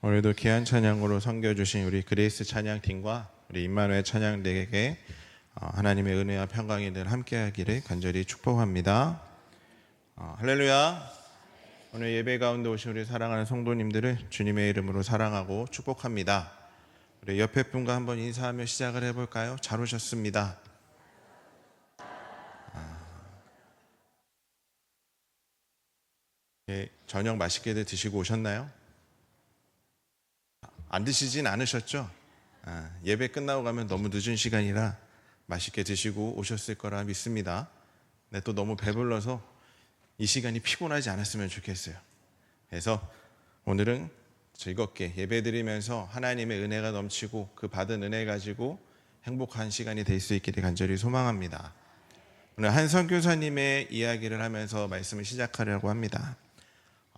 오늘도 귀한 찬양으로 섬겨주신 우리 그레이스 찬양팀과 우리 임마누엘 찬양대에게 하나님의 은혜와 평강이 늘 함께하기를 간절히 축복합니다. 할렐루야. 오늘 예배 가운데 오신 우리 사랑하는 성도님들을 주님의 이름으로 사랑하고 축복합니다. 우리 옆에 분과 한번 인사하며 시작을 해볼까요? 잘 오셨습니다. 저녁 맛있게들 드시고 오셨나요? 안 드시진 않으셨죠? 예배 끝나고 가면 너무 늦은 시간이라 맛있게 드시고 오셨을 거라 믿습니다. 근데 또 너무 배불러서 이 시간이 피곤하지 않았으면 좋겠어요. 그래서 오늘은 즐겁게 예배드리면서 하나님의 은혜가 넘치고 그 받은 은혜 가지고 행복한 시간이 될 수 있기를 간절히 소망합니다. 오늘 한 선교사님의 이야기를 하면서 말씀을 시작하려고 합니다.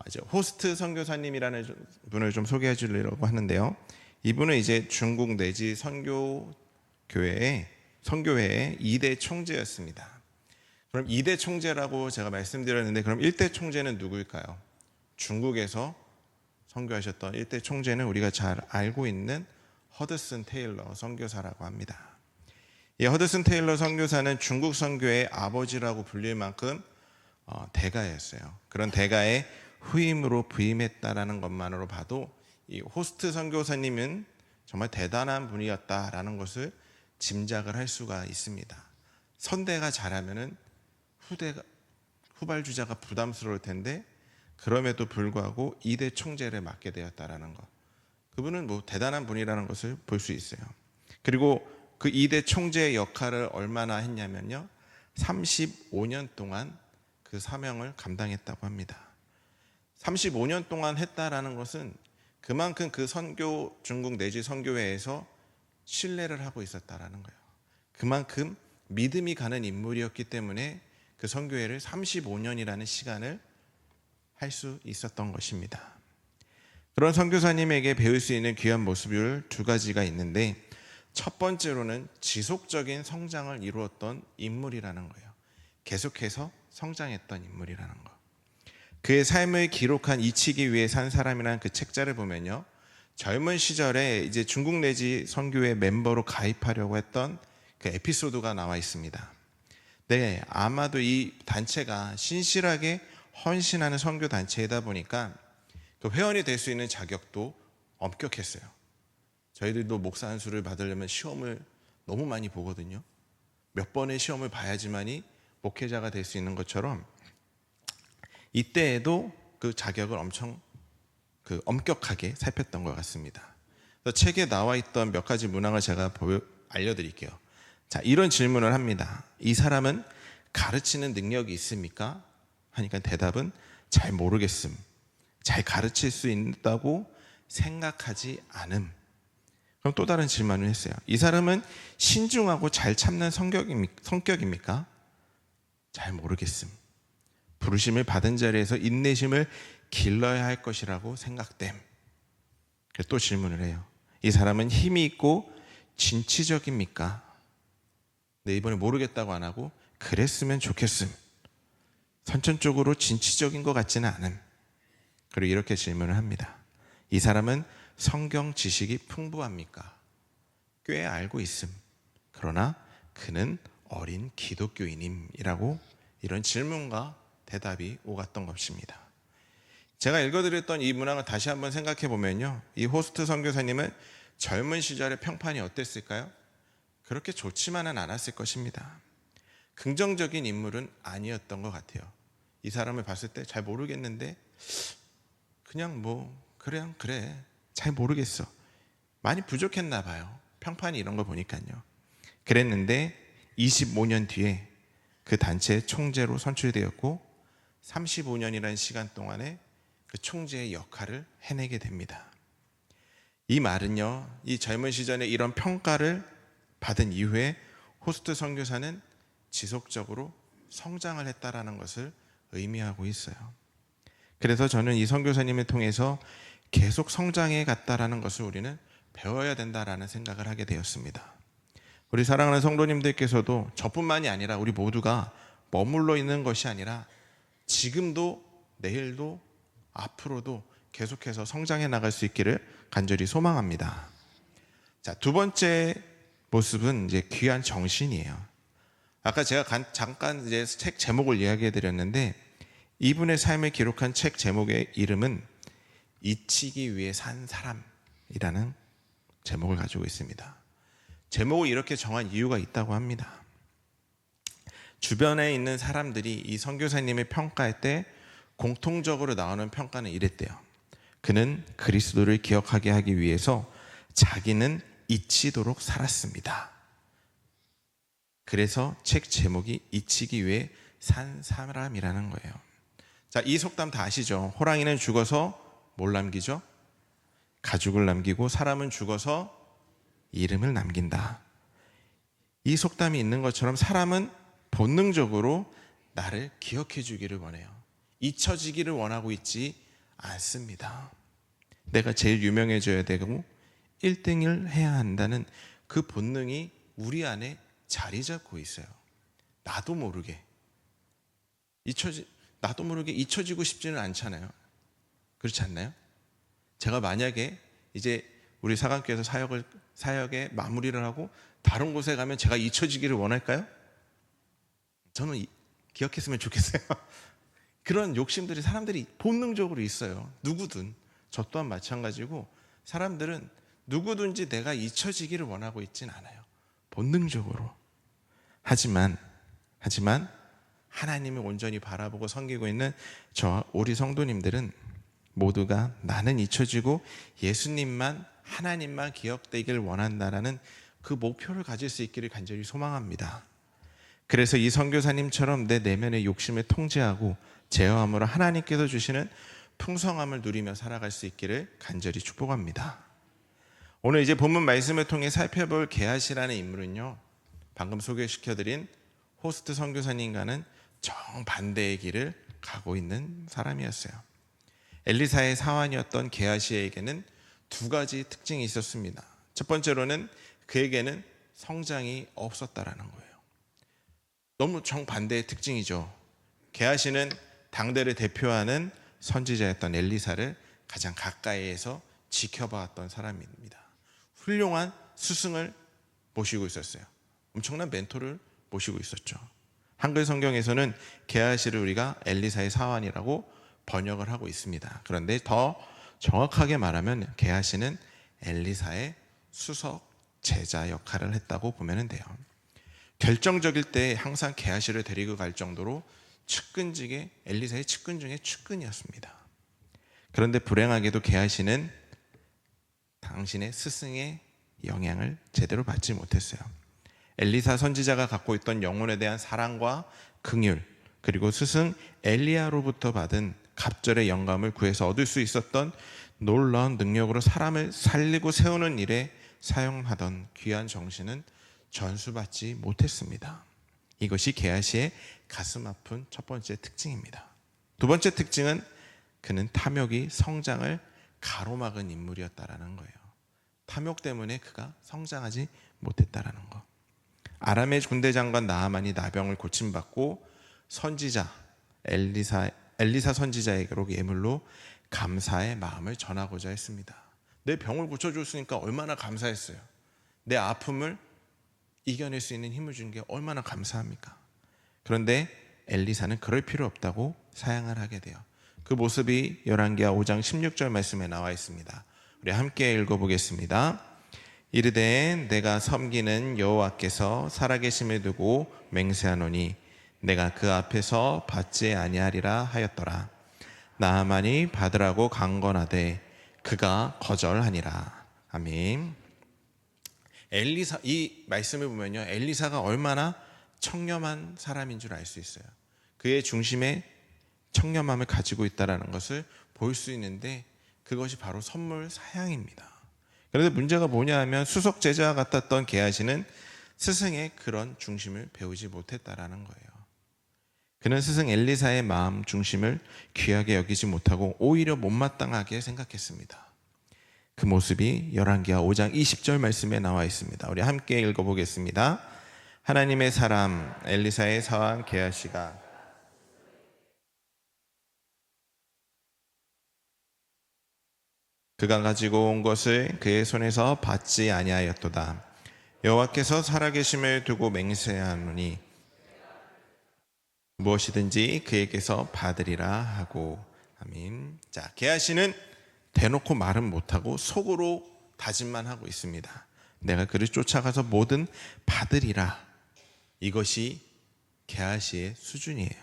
이제 호스트 선교사님이라는 분을 좀 소개해 주려고 하는데요. 이분은 이제 중국 내지 선교회의 2대 총재였습니다. 그럼 2대 총재라고 제가 말씀드렸는데 그럼 1대 총재는 누구일까요? 중국에서 선교하셨던 1대 총재는 우리가 잘 알고 있는 허드슨 테일러 선교사라고 합니다. 이 허드슨 테일러 선교사는 중국 선교의 아버지라고 불릴 만큼 대가였어요. 그런 대가의 후임으로 부임했다라는 것만으로 봐도 이 호스트 선교사님은 정말 대단한 분이었다라는 것을 짐작을 할 수가 있습니다. 선대가 잘하면은 후발주자가 부담스러울 텐데 그럼에도 불구하고 2대 총재를 맡게 되었다라는 것. 그분은 대단한 분이라는 것을 볼 수 있어요. 그리고 그 2대 총재의 역할을 얼마나 했냐면요. 35년 동안 그 사명을 감당했다고 합니다. 35년 동안 했다라는 것은 그만큼 그 중국 내지 선교회에서 신뢰를 하고 있었다라는 거예요. 그만큼 믿음이 가는 인물이었기 때문에 그 선교회를 35년이라는 시간을 할 수 있었던 것입니다. 그런 선교사님에게 배울 수 있는 귀한 모습을 두 가지가 있는데 첫 번째로는 지속적인 성장을 이루었던 인물이라는 거예요. 계속해서 성장했던 인물이라는 거. 그의 삶을 기록한 잊히기 위해 산 사람이라는 그 책자를 보면요. 젊은 시절에 이제 중국 내지 선교회 멤버로 가입하려고 했던 그 에피소드가 나와 있습니다. 네, 아마도 이 단체가 신실하게 헌신하는 선교 단체이다 보니까 그 회원이 될 수 있는 자격도 엄격했어요. 저희들도 목사 안수를 받으려면 시험을 너무 많이 보거든요. 몇 번의 시험을 봐야지만이 목회자가 될 수 있는 것처럼 이때에도 그 자격을 엄청 엄격하게 살폈던 것 같습니다. 그래서 책에 나와 있던 몇 가지 문항을 제가 알려드릴게요. 자, 이런 질문을 합니다. 이 사람은 가르치는 능력이 있습니까? 하니까 대답은 잘 모르겠음. 잘 가르칠 수 있다고 생각하지 않음. 그럼 또 다른 질문을 했어요. 이 사람은 신중하고 잘 참는 성격입니까? 잘 모르겠음. 부르심을 받은 자리에서 인내심을 길러야 할 것이라고 생각됨. 그래서 또 질문을 해요. 이 사람은 힘이 있고 진취적입니까? 네, 이번에 모르겠다고 안 하고 그랬으면 좋겠음. 선천적으로 진취적인 것 같지는 않음. 그리고 이렇게 질문을 합니다. 이 사람은 성경 지식이 풍부합니까? 꽤 알고 있음. 그러나 그는 어린 기독교인임이라고 이런 질문과 대답이 오갔던 것입니다. 제가 읽어드렸던 이 문항을 다시 한번 생각해 보면요. 이 호스트 선교사님은 젊은 시절의 평판이 어땠을까요? 그렇게 좋지만은 않았을 것입니다. 긍정적인 인물은 아니었던 것 같아요. 이 사람을 봤을 때 잘 모르겠는데 그냥 그래 잘 모르겠어. 많이 부족했나 봐요. 평판이 이런 거 보니까요. 그랬는데 25년 뒤에 그 단체의 총재로 선출되었고 35년이라는 시간 동안에 그 총재의 역할을 해내게 됩니다. 이 말은요, 이 젊은 시절에 이런 평가를 받은 이후에 호스트 선교사는 지속적으로 성장을 했다라는 것을 의미하고 있어요. 그래서 저는 이 선교사님을 통해서 계속 성장해 갔다라는 것을 우리는 배워야 된다라는 생각을 하게 되었습니다. 우리 사랑하는 성도님들께서도 저뿐만이 아니라 우리 모두가 머물러 있는 것이 아니라 지금도 내일도 앞으로도 계속해서 성장해 나갈 수 있기를 간절히 소망합니다. 자, 두 번째 모습은 이제 귀한 정신이에요. 아까 제가 잠깐 이제 책 제목을 이야기해 드렸는데, 이분의 삶을 기록한 책 제목의 이름은 잊히기 위해 산 사람이라는 제목을 가지고 있습니다. 제목을 이렇게 정한 이유가 있다고 합니다. 주변에 있는 사람들이 이 선교사님을 평가할 때 공통적으로 나오는 평가는 이랬대요. 그는 그리스도를 기억하게 하기 위해서 자기는 잊히도록 살았습니다. 그래서 책 제목이 잊히기 위해 산 사람이라는 거예요. 자, 이 속담 다 아시죠? 호랑이는 죽어서 뭘 남기죠? 가죽을 남기고 사람은 죽어서 이름을 남긴다. 이 속담이 있는 것처럼 사람은 본능적으로 나를 기억해 주기를 원해요. 잊혀지기를 원하고 있지 않습니다. 내가 제일 유명해져야 되고 1등을 해야 한다는 그 본능이 우리 안에 자리 잡고 있어요. 나도 모르게 잊혀지고 싶지는 않잖아요. 그렇지 않나요? 제가 만약에 이제 우리 사관교회에서 사역에 마무리를 하고 다른 곳에 가면 제가 잊혀지기를 원할까요? 저는 기억했으면 좋겠어요. 그런 욕심들이 사람들이 본능적으로 있어요. 누구든. 저 또한 마찬가지고, 사람들은 누구든지 내가 잊혀지기를 원하고 있진 않아요. 본능적으로. 하지만 하나님을 온전히 바라보고 섬기고 있는 저와 우리 성도님들은 모두가 나는 잊혀지고 예수님만, 하나님만 기억되길 원한다라는 그 목표를 가질 수 있기를 간절히 소망합니다. 그래서 이 선교사님처럼 내 내면의 욕심을 통제하고 제어함으로 하나님께서 주시는 풍성함을 누리며 살아갈 수 있기를 간절히 축복합니다. 오늘 이제 본문 말씀을 통해 살펴볼 게하시라는 인물은요, 방금 소개시켜드린 호스트 선교사님과는 정반대의 길을 가고 있는 사람이었어요. 엘리사의 사환이었던 게하시에게는 두 가지 특징이 있었습니다. 첫 번째로는 그에게는 성장이 없었다라는 거예요. 너무 정반대의 특징이죠. 게하시는 당대를 대표하는 선지자였던 엘리사를 가장 가까이에서 지켜봐왔던 사람입니다. 훌륭한 스승을 모시고 있었어요. 엄청난 멘토를 모시고 있었죠. 한글 성경에서는 게하시를 우리가 엘리사의 사환이라고 번역을 하고 있습니다. 그런데 더 정확하게 말하면 게하시는 엘리사의 수석 제자 역할을 했다고 보면 돼요. 결정적일 때 항상 게하시를 데리고 갈 정도로 측근직의 엘리사의 측근 중에 측근이었습니다. 그런데 불행하게도 게하시는 당신의 스승의 영향을 제대로 받지 못했어요. 엘리사 선지자가 갖고 있던 영혼에 대한 사랑과 긍휼, 그리고 스승 엘리야로부터 받은 갑절의 영감을 구해서 얻을 수 있었던 놀라운 능력으로 사람을 살리고 세우는 일에 사용하던 귀한 정신은 전수받지 못했습니다. 이것이 게하시의 가슴 아픈 첫 번째 특징입니다. 두 번째 특징은 그는 탐욕이 성장을 가로막은 인물이었다라는 거예요. 탐욕 때문에 그가 성장하지 못했다라는 거. 아람의 군대 장관 나하만이 나병을 고침받고 선지자 엘리사 선지자에게로 예물로 감사의 마음을 전하고자 했습니다. 내 병을 고쳐줬으니까 얼마나 감사했어요. 내 아픔을 이겨낼 수 있는 힘을 준 게 얼마나 감사합니까? 그런데 엘리사는 그럴 필요 없다고 사양을 하게 돼요. 그 모습이 열왕기하 5장 16절 말씀에 나와 있습니다. 우리 함께 읽어보겠습니다. 이르되 내가 섬기는 여호와께서 살아계심을 두고 맹세하노니 내가 그 앞에서 받지 아니하리라 하였더라. 나하만이 받으라고 강건하되 그가 거절하니라. 아멘. 엘리사, 이 말씀을 보면요, 엘리사가 얼마나 청렴한 사람인 줄 알 수 있어요. 그의 중심에 청렴함을 가지고 있다는 것을 볼 수 있는데, 그것이 바로 선물 사양입니다. 그런데 문제가 뭐냐 하면 수석 제자 같았던 게하시는 스승의 그런 중심을 배우지 못했다라는 거예요. 그는 스승 엘리사의 마음 중심을 귀하게 여기지 못하고 오히려 못마땅하게 생각했습니다. 그 모습이 열왕기하 5장 20절 말씀에 나와 있습니다. 우리 함께 읽어보겠습니다. 하나님의 사람 엘리사의 사환 게하시가 그가 가지고 온 것을 그의 손에서 받지 아니하였도다. 여호와께서 살아계심을 두고 맹세하노니 무엇이든지 그에게서 받으리라 하고. 아멘. 자, 게하시는 대놓고 말은 못하고 속으로 다짐만 하고 있습니다. 내가 그를 쫓아가서 뭐든 받으리라. 이것이 게하시의 수준이에요.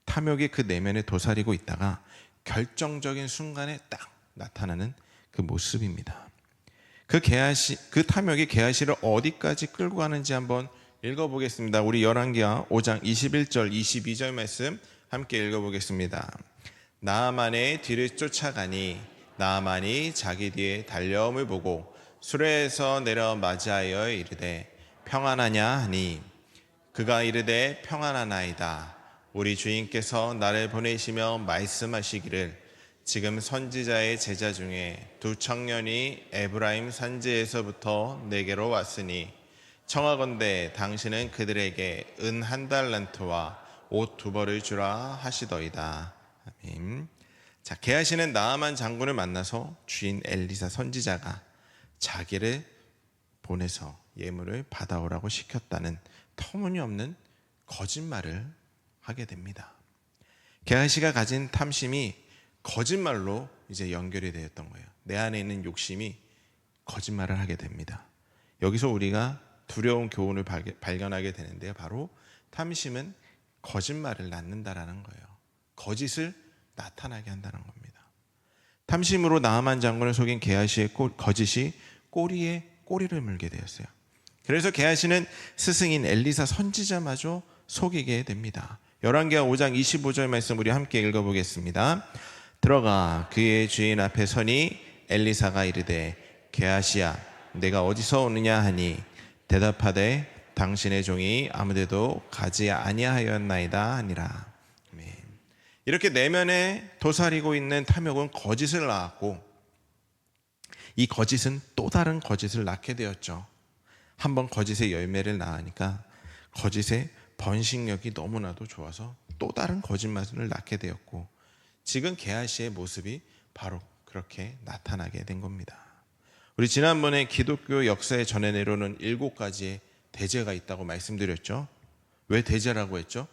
탐욕이 그 내면에 도사리고 있다가 결정적인 순간에 딱 나타나는 그 모습입니다. 그 탐욕이 게하시를 어디까지 끌고 가는지 한번 읽어보겠습니다. 우리 열왕기하 5장 21절 22절 말씀 함께 읽어보겠습니다. 나아만의 뒤를 쫓아가니 나아만이 자기 뒤에 달려옴을 보고 수레에서 내려 맞이하여 이르되 평안하냐 하니 그가 이르되 평안하나이다. 우리 주인께서 나를 보내시며 말씀하시기를 지금 선지자의 제자 중에 두 청년이 에브라임 산지에서부터 내게로 왔으니 청하건대 당신은 그들에게 은 1달란트와 옷 2벌을 주라 하시더이다. 아멘. 자, 게하시는 나아만 장군을 만나서 주인 엘리사 선지자가 자기를 보내서 예물을 받아오라고 시켰다는 터무니없는 거짓말을 하게 됩니다. 게하시가 가진 탐심이 거짓말로 이제 연결이 되었던 거예요. 내 안에 있는 욕심이 거짓말을 하게 됩니다. 여기서 우리가 두려운 교훈을 발견하게 되는데요. 바로 탐심은 거짓말을 낳는다라는 거예요. 거짓을 나타나게 한다는 겁니다. 탐심으로 나아만 장군을 속인 게하시의 거짓이 꼬리에 꼬리를 물게 되었어요. 그래서 게하시는 스승인 엘리사 선지자마저 속이게 됩니다. 열왕기하 5장 25절 말씀 우리 함께 읽어보겠습니다. 들어가 그의 주인 앞에 서니 엘리사가 이르되 게하시야 내가 어디서 오느냐 하니 대답하되 당신의 종이 아무데도 가지 아니하였나이다 하니라. 아멘. 이렇게 내면에 도사리고 있는 탐욕은 거짓을 낳았고 이 거짓은 또 다른 거짓을 낳게 되었죠. 한번 거짓의 열매를 낳으니까 거짓의 번식력이 너무나도 좋아서 또 다른 거짓말을 낳게 되었고 지금 게하시의 모습이 바로 그렇게 나타나게 된 겁니다. 우리 지난번에 기독교 역사에 전해 내려오는 7가지의 대죄가 있다고 말씀드렸죠. 왜 대죄라고 했죠?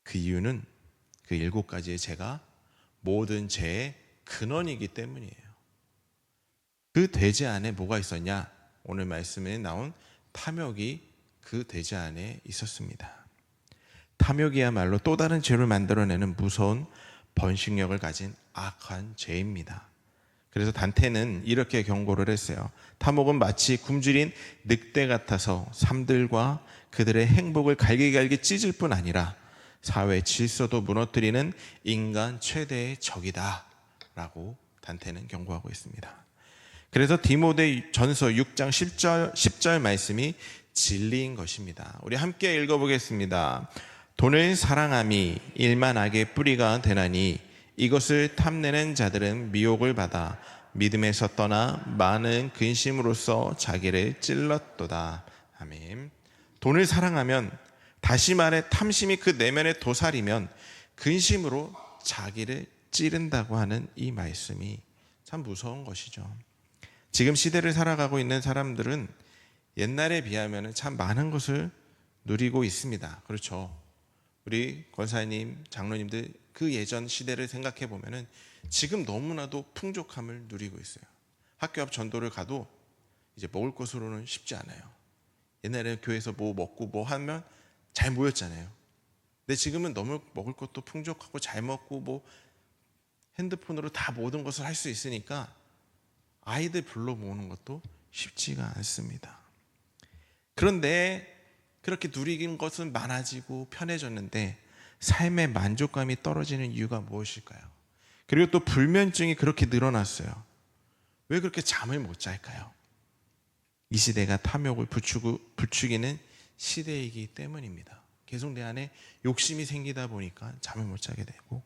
그 이유는 그 7가지의 죄가 모든 죄의 근원이기 때문이에요. 그 대죄 안에 뭐가 있었냐? 오늘 말씀에 나온 탐욕이 그 대죄 안에 있었습니다. 탐욕이야말로 또 다른 죄를 만들어내는 무서운 번식력을 가진 악한 죄입니다. 그래서 단테는 이렇게 경고를 했어요. 탐욕은 마치 굶주린 늑대 같아서 삶들과 그들의 행복을 갈기갈기 찢을 뿐 아니라 사회 질서도 무너뜨리는 인간 최대의 적이다 라고 단테는 경고하고 있습니다. 그래서 디모데 전서 6장 10절 말씀이 진리인 것입니다. 우리 함께 읽어보겠습니다. 돈을 사랑함이 일만악의 뿌리가 되나니 이것을 탐내는 자들은 미혹을 받아 믿음에서 떠나 많은 근심으로써 자기를 찔렀도다. 아멘. 돈을 사랑하면, 다시 말해 탐심이 그 내면에 도사리면 근심으로 자기를 찌른다고 하는 이 말씀이 참 무서운 것이죠. 지금 시대를 살아가고 있는 사람들은 옛날에 비하면 참 많은 것을 누리고 있습니다. 그렇죠. 우리 권사님, 장로님들 그 예전 시대를 생각해 보면은 지금 너무나도 풍족함을 누리고 있어요. 학교 앞 전도를 가도 이제 먹을 것으로는 쉽지 않아요. 옛날에 교회에서 뭐 먹고 뭐 하면 잘 모였잖아요. 근데 지금은 너무 먹을 것도 풍족하고 잘 먹고 뭐 핸드폰으로 다 모든 것을 할 수 있으니까 아이들 불러 모으는 것도 쉽지가 않습니다. 그런데 그렇게 누리는 것은 많아지고 편해졌는데 삶의 만족감이 떨어지는 이유가 무엇일까요? 그리고 또 불면증이 그렇게 늘어났어요. 왜 그렇게 잠을 못 잘까요? 이 시대가 탐욕을 부추기는 시대이기 때문입니다. 계속 내 안에 욕심이 생기다 보니까 잠을 못 자게 되고,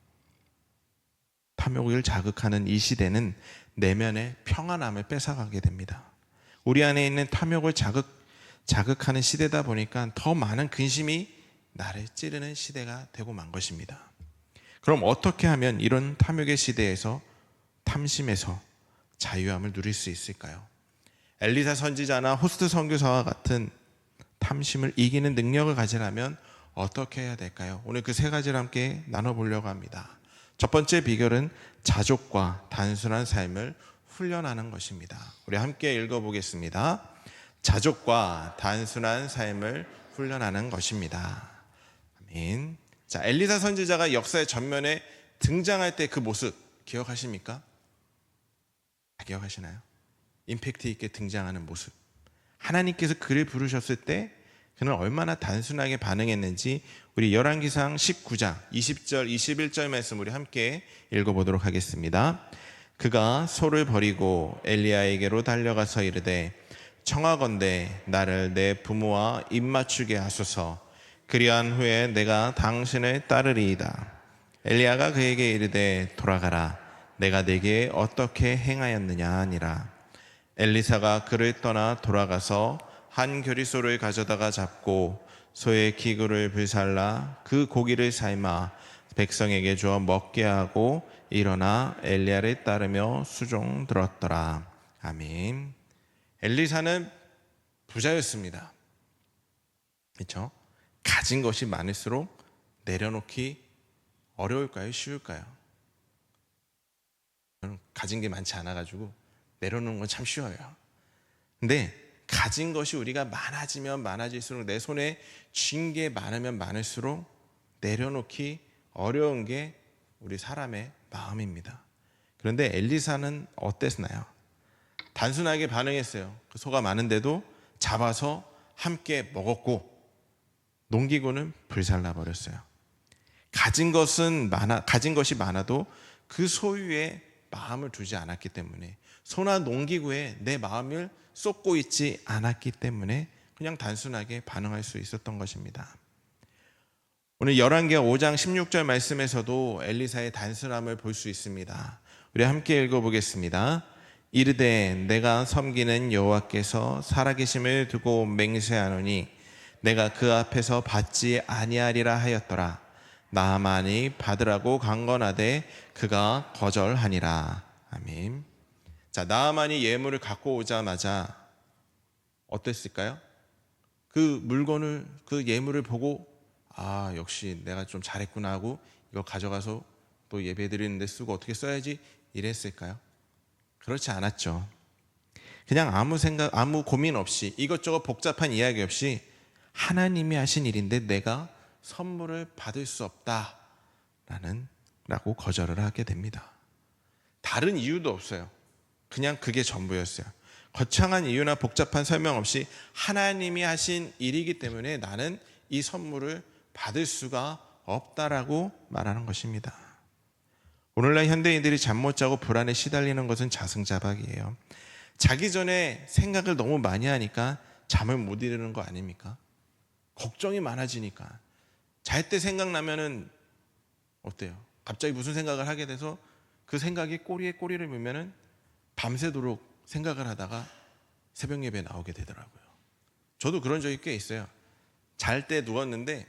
탐욕을 자극하는 이 시대는 내면의 평안함을 뺏어가게 됩니다. 우리 안에 있는 탐욕을 자극하는 시대다 보니까 더 많은 근심이 나를 찌르는 시대가 되고 만 것입니다. 그럼 어떻게 하면 이런 탐욕의 시대에서 탐심에서 자유함을 누릴 수 있을까요? 엘리사 선지자나 호스트 선교사와 같은 탐심을 이기는 능력을 가지려면 어떻게 해야 될까요? 오늘 그 세 가지를 함께 나눠보려고 합니다. 첫 번째 비결은 자족과 단순한 삶을 훈련하는 것입니다. 우리 함께 읽어보겠습니다. 자족과 단순한 삶을 훈련하는 것입니다. 아멘. 자, 엘리사 선지자가 역사의 전면에 등장할 때 그 모습 기억하십니까? 기억하시나요? 임팩트 있게 등장하는 모습. 하나님께서 그를 부르셨을 때 그는 얼마나 단순하게 반응했는지 우리 열왕기상 19장 20절 21절 말씀 우리 함께 읽어보도록 하겠습니다. 그가 소를 버리고 엘리야에게로 달려가서 이르되 청하건대 나를 내 부모와 입맞추게 하소서. 그리한 후에 내가 당신을 따르리이다. 엘리야가 그에게 이르되 돌아가라. 내가 내게 어떻게 행하였느냐 하니라. 엘리사가 그를 떠나 돌아가서 한 교리소를 가져다가 잡고 소의 기구를 불살라 그 고기를 삶아 백성에게 주어 먹게 하고 일어나 엘리야를 따르며 수종 들었더라. 아멘. 엘리사는 부자였습니다. 그렇죠? 가진 것이 많을수록 내려놓기 어려울까요? 쉬울까요? 저는 가진 게 많지 않아가지고 내려놓는 건 참 쉬워요. 근데 가진 것이 우리가 많아지면 많아질수록 내 손에 쥔 게 많으면 많을수록 내려놓기 어려운 게 우리 사람의 마음입니다. 그런데 엘리사는 어땠나요? 단순하게 반응했어요. 그 소가 많은데도 잡아서 함께 먹었고 농기구는 불살라 버렸어요. 가진 것이 많아도 그 소유에 마음을 두지 않았기 때문에, 소나 농기구에 내 마음을 쏟고 있지 않았기 때문에 그냥 단순하게 반응할 수 있었던 것입니다. 오늘 열왕기하 5장 16절 말씀에서도 엘리사의 단순함을 볼 수 있습니다. 우리 함께 읽어보겠습니다. 이르되 내가 섬기는 여호와께서 살아계심을 두고 맹세하노니 내가 그 앞에서 받지 아니하리라 하였더라. 나아만이 받으라고 강건하되 그가 거절하니라. 아멘. 자, 나아만이 예물을 갖고 오자마자 어땠을까요? 그 물건을, 그 예물을 보고 역시 내가 좀 잘했구나 하고 이거 가져가서 또 예배 드리는데 쓰고 어떻게 써야지 이랬을까요? 그렇지 않았죠. 그냥 아무 고민 없이 이것저것 복잡한 이야기 없이 하나님이 하신 일인데 내가 선물을 받을 수 없다라고 거절을 하게 됩니다. 다른 이유도 없어요. 그냥 그게 전부였어요. 거창한 이유나 복잡한 설명 없이 하나님이 하신 일이기 때문에 나는 이 선물을 받을 수가 없다라고 말하는 것입니다. 오늘날 현대인들이 잠 못 자고 불안에 시달리는 것은 자승자박이에요. 자기 전에 생각을 너무 많이 하니까 잠을 못 이루는 거 아닙니까? 걱정이 많아지니까. 잘 때 생각나면은 어때요? 갑자기 무슨 생각을 하게 돼서 그 생각이 꼬리에 꼬리를 물면은 밤새도록 생각을 하다가 새벽 예배에 나오게 되더라고요. 저도 그런 적이 꽤 있어요. 잘 때 누웠는데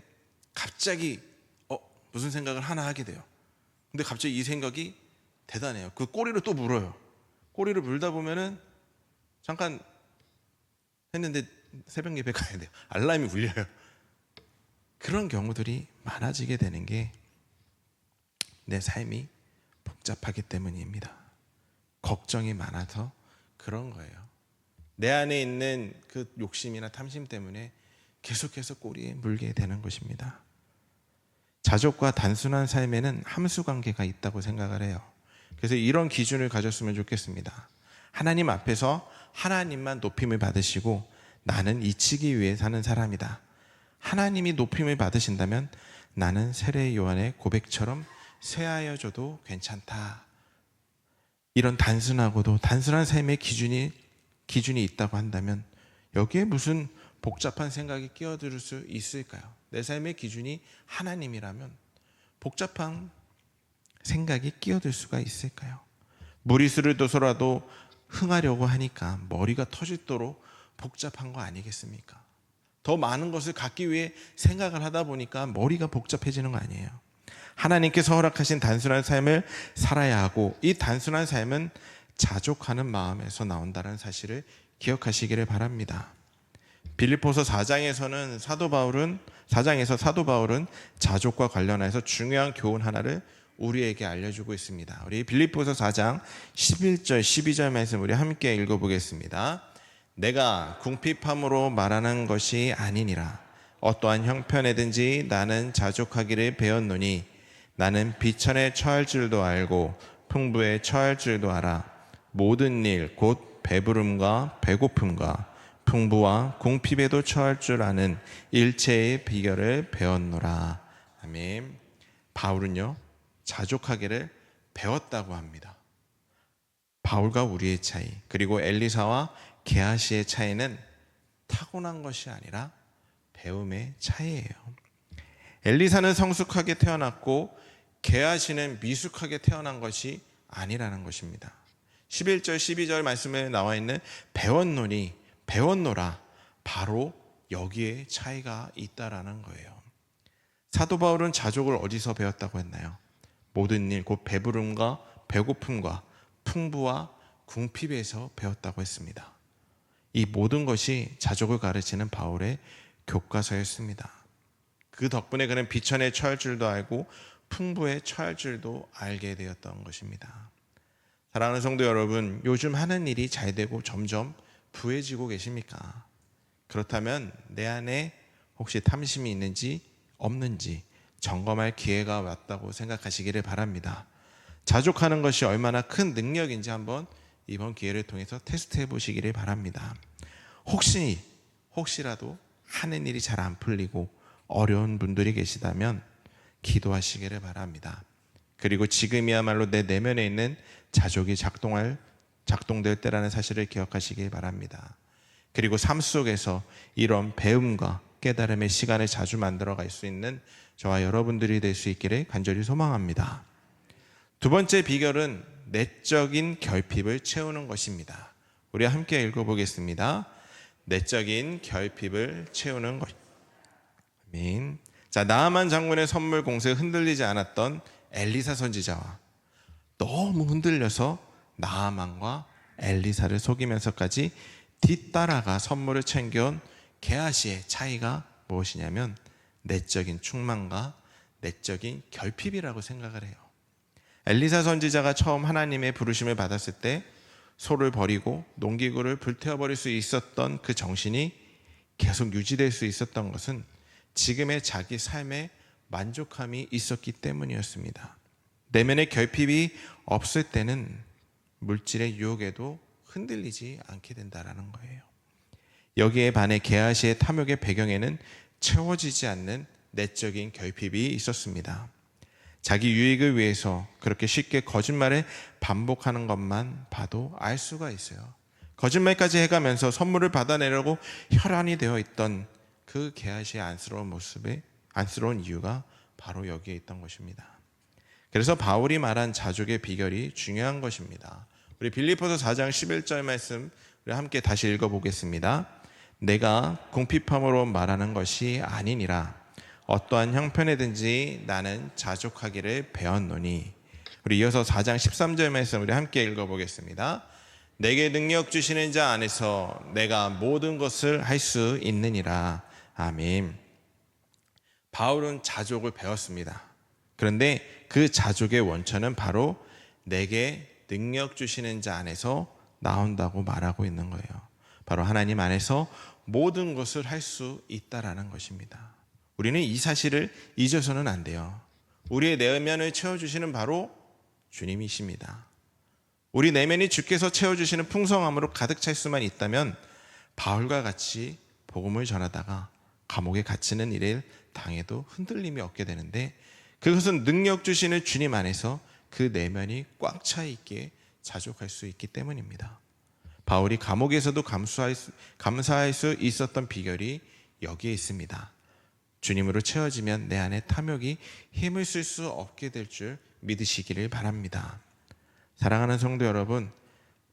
갑자기 무슨 생각을 하나 하게 돼요. 근데 갑자기 이 생각이 대단해요. 그 꼬리를 또 물어요. 꼬리를 물다 보면은 잠깐 했는데 새벽 예배 가야 돼요. 알람이 울려요. 그런 경우들이 많아지게 되는 게 내 삶이 복잡하기 때문입니다. 걱정이 많아서 그런 거예요. 내 안에 있는 그 욕심이나 탐심 때문에 계속해서 꼬리에 물게 되는 것입니다. 자족과 단순한 삶에는 함수 관계가 있다고 생각을 해요. 그래서 이런 기준을 가졌으면 좋겠습니다. 하나님 앞에서 하나님만 높임을 받으시고 나는 이치기 위해 사는 사람이다. 하나님이 높임을 받으신다면 나는 세례 요한의 고백처럼 쇠하여져도 괜찮다. 이런 단순하고도 단순한 삶의 기준이 있다고 한다면 여기에 무슨 복잡한 생각이 끼어들 수 있을까요? 내 삶의 기준이 하나님이라면 복잡한 생각이 끼어들 수가 있을까요? 무리수를 둬서라도 흥하려고 하니까 머리가 터질도록 복잡한 거 아니겠습니까? 더 많은 것을 갖기 위해 생각을 하다 보니까 머리가 복잡해지는 거 아니에요. 하나님께서 허락하신 단순한 삶을 살아야 하고, 이 단순한 삶은 자족하는 마음에서 나온다는 사실을 기억하시기를 바랍니다. 빌립보서 4장에서 사도 바울은 자족과 관련해서 중요한 교훈 하나를 우리에게 알려주고 있습니다. 우리 빌립보서 4장 11절 12절 말씀 우리 함께 읽어보겠습니다. 내가 궁핍함으로 말하는 것이 아니니라. 어떠한 형편에든지 나는 자족하기를 배웠노니 나는 비천에 처할 줄도 알고 풍부에 처할 줄도 알아. 모든 일 곧 배부름과 배고픔과 풍부와 궁핍에도 처할 줄 아는 일체의 비결을 배웠노라. 아멘. 바울은요, 자족하기를 배웠다고 합니다. 바울과 우리의 차이, 그리고 엘리사와 게하시의 차이는 타고난 것이 아니라 배움의 차이예요. 엘리사는 성숙하게 태어났고 게하시는 미숙하게 태어난 것이 아니라는 것입니다. 11절 12절 말씀에 나와 있는 배웠노니, 배웠노라, 바로 여기에 차이가 있다라는 거예요. 사도 바울은 자족을 어디서 배웠다고 했나요? 모든 일 곧 배부름과 배고픔과 풍부와 궁핍에서 배웠다고 했습니다. 이 모든 것이 자족을 가르치는 바울의 교과서였습니다. 그 덕분에 그는 비천에 처할 줄도 알고 풍부에 처할 줄도 알게 되었던 것입니다. 사랑하는 성도 여러분, 요즘 하는 일이 잘 되고 점점 부해지고 계십니까? 그렇다면 내 안에 혹시 탐심이 있는지 없는지 점검할 기회가 왔다고 생각하시기를 바랍니다. 자족하는 것이 얼마나 큰 능력인지 한번 이번 기회를 통해서 테스트해 보시기를 바랍니다. 혹시라도 하는 일이 잘 안 풀리고 어려운 분들이 계시다면 기도하시기를 바랍니다. 그리고 지금이야말로 내 내면에 있는 자족이 작동될 때라는 사실을 기억하시기 바랍니다. 그리고 삶 속에서 이런 배움과 깨달음의 시간을 자주 만들어갈 수 있는 저와 여러분들이 될 수 있기를 간절히 소망합니다. 두 번째 비결은 내적인 결핍을 채우는 것입니다. 우리 함께 읽어보겠습니다. 내적인 결핍을 채우는 것. 아멘. 자, 나아만 장군의 선물 공세에 흔들리지 않았던 엘리사 선지자와 너무 흔들려서 나아만과 엘리사를 속이면서까지 뒤따라가 선물을 챙겨온 게하시의 차이가 무엇이냐면 내적인 충만과 내적인 결핍이라고 생각을 해요. 엘리사 선지자가 처음 하나님의 부르심을 받았을 때 소를 버리고 농기구를 불태워버릴 수 있었던 그 정신이 계속 유지될 수 있었던 것은 지금의 자기 삶에 만족함이 있었기 때문이었습니다. 내면의 결핍이 없을 때는 물질의 유혹에도 흔들리지 않게 된다는 거예요. 여기에 반해 게하시의 탐욕의 배경에는 채워지지 않는 내적인 결핍이 있었습니다. 자기 유익을 위해서 그렇게 쉽게 거짓말을 반복하는 것만 봐도 알 수가 있어요. 거짓말까지 해가면서 선물을 받아내려고 혈안이 되어 있던 그 게하시의 안쓰러운 이유가 바로 여기에 있던 것입니다. 그래서 바울이 말한 자족의 비결이 중요한 것입니다. 우리 빌립보서 4장 11절 말씀 우리 함께 다시 읽어보겠습니다. 내가 궁핍함으로 말하는 것이 아니니라. 어떠한 형편에든지 나는 자족하기를 배웠노니. 우리 이어서 4장 13절 말씀 우리 함께 읽어보겠습니다. 내게 능력 주시는 자 안에서 내가 모든 것을 할 수 있느니라. 아멘. 바울은 자족을 배웠습니다. 그런데 그 자족의 원천은 바로 내게 능력 주시는 자 안에서 나온다고 말하고 있는 거예요. 바로 하나님 안에서 모든 것을 할 수 있다라는 것입니다. 우리는 이 사실을 잊어서는 안 돼요. 우리의 내면을 채워주시는 바로 주님이십니다. 우리 내면이 주께서 채워주시는 풍성함으로 가득 찰 수만 있다면 바울과 같이 복음을 전하다가 감옥에 갇히는 일을 당해도 흔들림이 없게 되는데, 그것은 능력 주시는 주님 안에서 그 내면이 꽉 차 있기에 자족할 수 있기 때문입니다. 바울이 감옥에서도 감사할 수 있었던 비결이 여기에 있습니다. 주님으로 채워지면 내 안에 탐욕이 힘을 쓸 수 없게 될 줄 믿으시기를 바랍니다. 사랑하는 성도 여러분,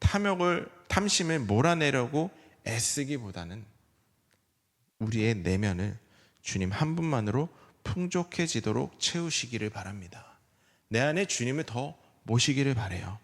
탐심을 몰아내려고 애쓰기보다는 우리의 내면을 주님 한 분만으로 풍족해지도록 채우시기를 바랍니다. 내 안에 주님을 더 모시기를 바라요.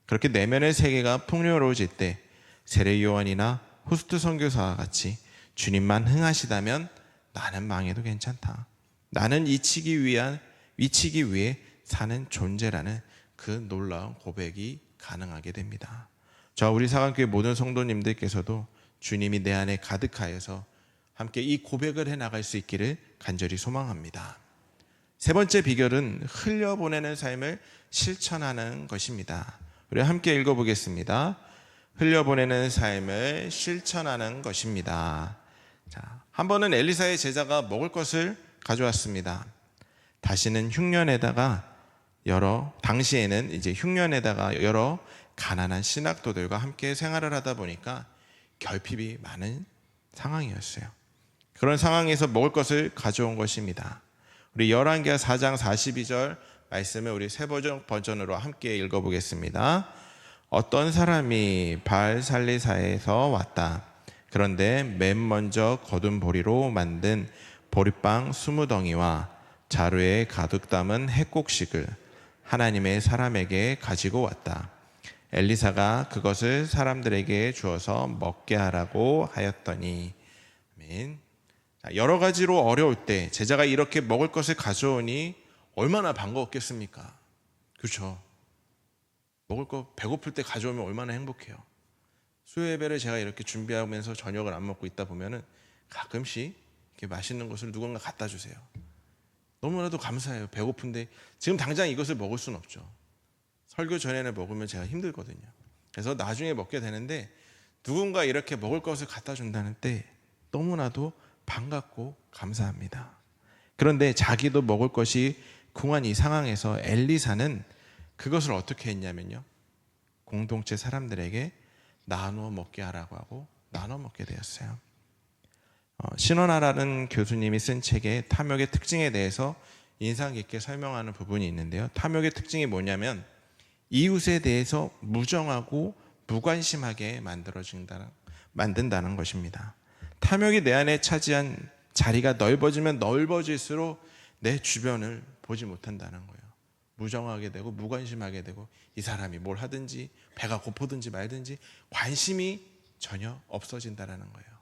그렇게 내면의 세계가 풍요로워질 때 세례 요한이나 호스트 선교사와 같이 주님만 흥하시다면 나는 망해도 괜찮다. 나는 위치기 위해 사는 존재라는 그 놀라운 고백이 가능하게 됩니다. 저 우리 사강교회 모든 성도님들께서도 주님이 내 안에 가득하여서 함께 이 고백을 해나갈 수 있기를 간절히 소망합니다. 세 번째 비결은 흘려보내는 삶을 실천하는 것입니다. 우리 함께 읽어보겠습니다. 흘려보내는 삶을 실천하는 것입니다. 자, 한 번은 엘리사의 제자가 먹을 것을 가져왔습니다. 당시에는 이제 흉년에다가 여러 가난한 신학도들과 함께 생활을 하다 보니까 결핍이 많은 상황이었어요. 그런 상황에서 먹을 것을 가져온 것입니다. 우리 열왕기하 4장 42절 말씀을 우리 세 버전으로 함께 읽어보겠습니다. 어떤 사람이 바알살리사에서 왔다. 그런데 맨 먼저 거둔 보리로 만든 보리빵 20덩이와 자루에 가득 담은 핵곡식을 하나님의 사람에게 가지고 왔다. 엘리사가 그것을 사람들에게 주어서 먹게 하라고 하였더니. 아멘. 여러 가지로 어려울 때 제자가 이렇게 먹을 것을 가져오니 얼마나 반가웠겠습니까? 그렇죠. 먹을 거 배고플 때 가져오면 얼마나 행복해요. 수요 예배를 제가 이렇게 준비하면서 저녁을 안 먹고 있다 보면은 가끔씩 이렇게 맛있는 것을 누군가 갖다 주세요. 너무나도 감사해요. 배고픈데 지금 당장 이것을 먹을 수는 없죠. 설교 전에는 먹으면 제가 힘들거든요. 그래서 나중에 먹게 되는데 누군가 이렇게 먹을 것을 갖다 준다는 때 너무나도 반갑고 감사합니다. 그런데 자기도 먹을 것이 궁한 이 상황에서 엘리사는 그것을 어떻게 했냐면요, 공동체 사람들에게 나누어 먹게 하라고 하고 나눠 먹게 되었어요. 신원하라는 교수님이 쓴 책에 탐욕의 특징에 대해서 인상 깊게 설명하는 부분이 있는데요, 탐욕의 특징이 뭐냐면 이웃에 대해서 무정하고 무관심하게 만든다는 것입니다. 탐욕이 내 안에 차지한 자리가 넓어지면 넓어질수록 내 주변을 보지 못한다는 거예요. 무정하게 되고 무관심하게 되고 이 사람이 뭘 하든지 배가 고프든지 말든지 관심이 전혀 없어진다는 거예요.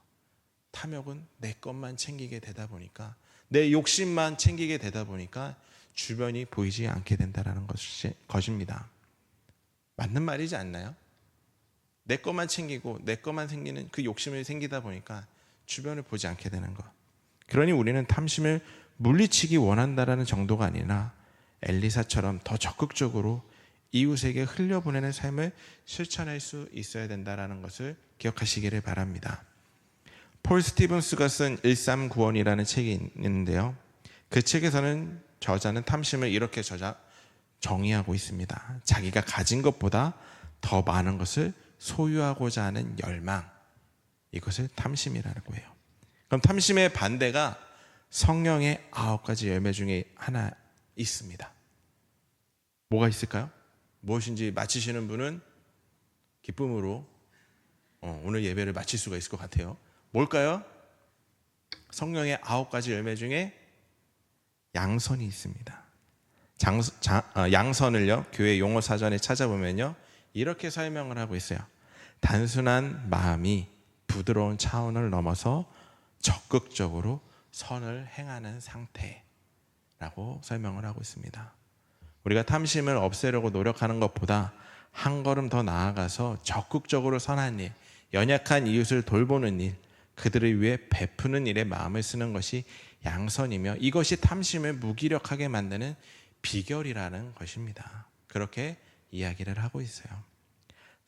탐욕은 내 것만 챙기게 되다 보니까, 내 욕심만 챙기게 되다 보니까 주변이 보이지 않게 된다는 것입니다. 맞는 말이지 않나요? 내 것만 챙기고 내 것만 생기는 그 욕심이 생기다 보니까 주변을 보지 않게 되는 것. 그러니 우리는 탐심을 물리치기 원한다라는 정도가 아니라 엘리사처럼 더 적극적으로 이웃에게 흘려보내는 삶을 실천할 수 있어야 된다는 것을 기억하시기를 바랍니다. 폴 스티븐스가 쓴 1391이라는 책이 있는데요, 그 책에서는 저자는 탐심을 이렇게 정의하고 있습니다. 자기가 가진 것보다 더 많은 것을 소유하고자 하는 열망, 이것을 탐심이라고 해요. 그럼 탐심의 반대가 성령의 9가지 열매 중에 하나 있습니다. 뭐가 있을까요? 무엇인지 맞히시는 분은 기쁨으로 오늘 예배를 마칠 수가 있을 것 같아요. 뭘까요? 성령의 9가지 열매 중에 양선이 있습니다. 양선을요, 교회 용어 사전에 찾아보면요, 이렇게 설명을 하고 있어요. 단순한 마음이 부드러운 차원을 넘어서 적극적으로 선을 행하는 상태라고 설명을 하고 있습니다. 우리가 탐심을 없애려고 노력하는 것보다 한 걸음 더 나아가서 적극적으로 선한 일, 연약한 이웃을 돌보는 일, 그들을 위해 베푸는 일에 마음을 쓰는 것이 양선이며 이것이 탐심을 무기력하게 만드는 비결이라는 것입니다. 그렇게 이야기를 하고 있어요.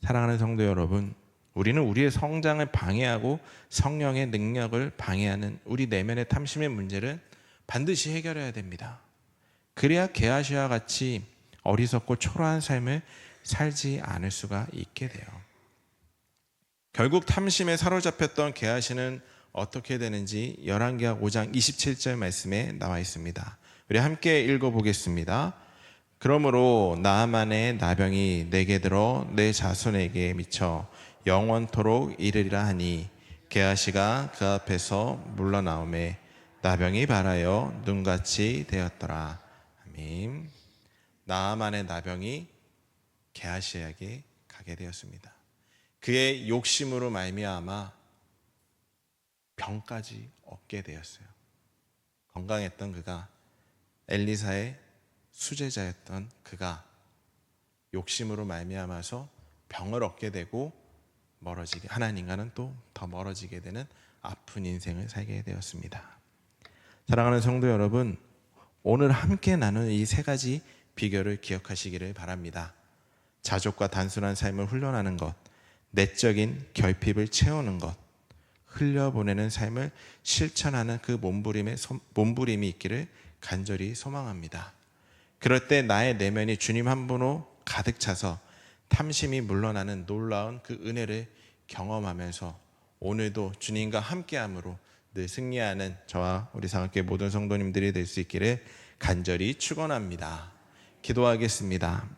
사랑하는 성도 여러분, 우리는 우리의 성장을 방해하고 성령의 능력을 방해하는 우리 내면의 탐심의 문제를 반드시 해결해야 됩니다. 그래야 게하시와 같이 어리석고 초라한 삶을 살지 않을 수가 있게 돼요. 결국 탐심에 사로잡혔던 게하시는 어떻게 되는지 열왕기하 5장 27절 말씀에 나와 있습니다. 우리 함께 읽어보겠습니다. 그러므로 나아만의 나병이 내게 들어 내 자손에게 미쳐 영원토록 이르리라 하니 게하시가 그 앞에서 물러나오매 나병이 발하여 눈같이 되었더라. 아멘. 나아만의 나병이 게하시에게 가게 되었습니다. 그의 욕심으로 말미암아 병까지 얻게 되었어요. 건강했던 그가, 엘리사의 수제자였던 그가 욕심으로 말미암아서 병을 얻게 되고 멀어지게, 하나님과는 또 더 멀어지게 되는 아픈 인생을 살게 되었습니다. 사랑하는 성도 여러분, 오늘 함께 나눈 이 세 가지 비결을 기억하시기를 바랍니다. 자족과 단순한 삶을 훈련하는 것, 내적인 결핍을 채우는 것, 흘려보내는 삶을 실천하는 그 몸부림이 있기를 간절히 소망합니다. 그럴 때 나의 내면이 주님 한 분으로 가득 차서 탐심이 물러나는 놀라운 그 은혜를 경험하면서 오늘도 주님과 함께함으로 늘 승리하는 저와 우리 상학교의 모든 성도님들이 될 수 있기를 간절히 축원합니다. 기도하겠습니다.